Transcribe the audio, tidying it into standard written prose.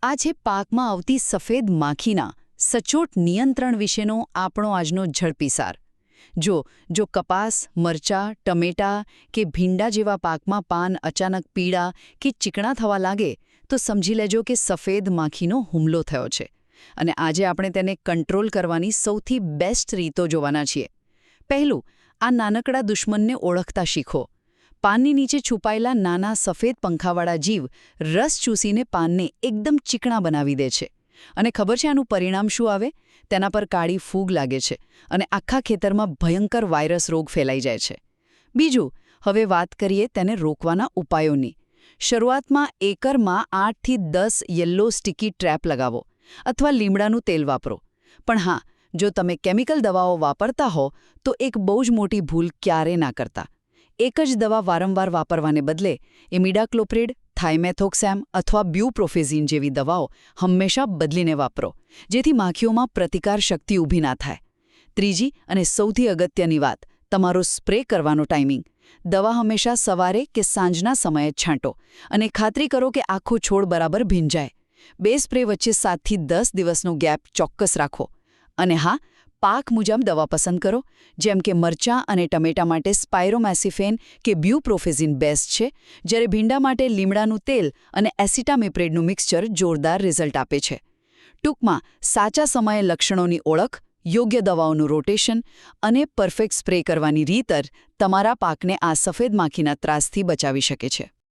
આ છે પાકમાં આવતી સફેદ માખીના સચોટ નિયંત્રણ વિશેનો આપણો આજનો ઝડપી સાર. જો કપાસ, મરચાં, ટમેટાં કે ભીંડા જેવા પાકમાં પાન અચાનક પીળા કે ચીકણા થવા લાગે તો સમજી લેજો કે સફેદ માખીનો હુમલો થયો છે. અને આજે આપણે તેને કંટ્રોલ કરવાની સૌથી બેસ્ટ રીતો જોવાના છીએ. પહેલું, આ નાનકડા દુશ્મનને ઓળખતા શીખો. પાનની નીચે છુપાયેલા નાના સફેદ પંખાવાળા જીવ રસ ચૂસીને પાનને એકદમ ચીકણા બનાવી દે છે. અને ખબર છે આનું પરિણામ શું આવે? તેના પર કાળી ફૂગ લાગે છે અને આખા ખેતરમાં ભયંકર વાયરસ રોગ ફેલાઈ જાય છે. બીજું, હવે વાત કરીએ તેને રોકવાના ઉપાયોની. શરૂઆતમાં એકરમાં 8 થી 10 યલો સ્ટીકી ટ્રેપ લગાવો અથવા લીમડાનું તેલ વાપરો. પણ હા, જો તમે કેમિકલ દવાઓ વાપરતા હો તો એક બહુ જ મોટી ભૂલ ક્યારેય ના કરતા. એક જ દવા વારંવાર વાપરવાને બદલે ઇમિડાક્લોપ્રિડ, થાઇમેથોક્સેમ અથવા બ્યુપ્રોફેઝિન જેવી દવાઓ હંમેશા બદલીને વાપરો, જેથી માખીઓમાં પ્રતિકાર શક્તિ ઊભી ના થાય. ત્રીજી અને સૌથી અગત્યની વાત, તમારો સ્પ્રે કરવાનો ટાઈમિંગ. દવા હંમેશા સવારે કે સાંજના સમયે છાંટો અને ખાતરી કરો કે આખો છોડ બરાબર ભીંજાય. 2 સ્પ્રે વચ્ચે 7 થી 10 દિવસનો ગેપ ચોક્કસ રાખો. અને હા, પાક મુજબ દવા પસંદ કરો. જેમ કે મરચાં અને ટમેટા માટે સ્પાયરોમેસિફેન કે બ્યુપ્રોફેઝિન બેસ્ટ છે, જ્યારે ભીંડા માટે લીમડાનું તેલ અને એસિટામિપ્રિડનું મિક્સચર જોરદાર રિઝલ્ટ આપે છે. ટૂંકમાં, સાચા સમયે લક્ષણોની ઓળખ, યોગ્ય દવાઓનું રોટેશન અને પરફેક્ટ સ્પ્રે કરવાની રીત તમારા પાકને આ સફેદ માખીના ત્રાસથી બચાવી શકે છે.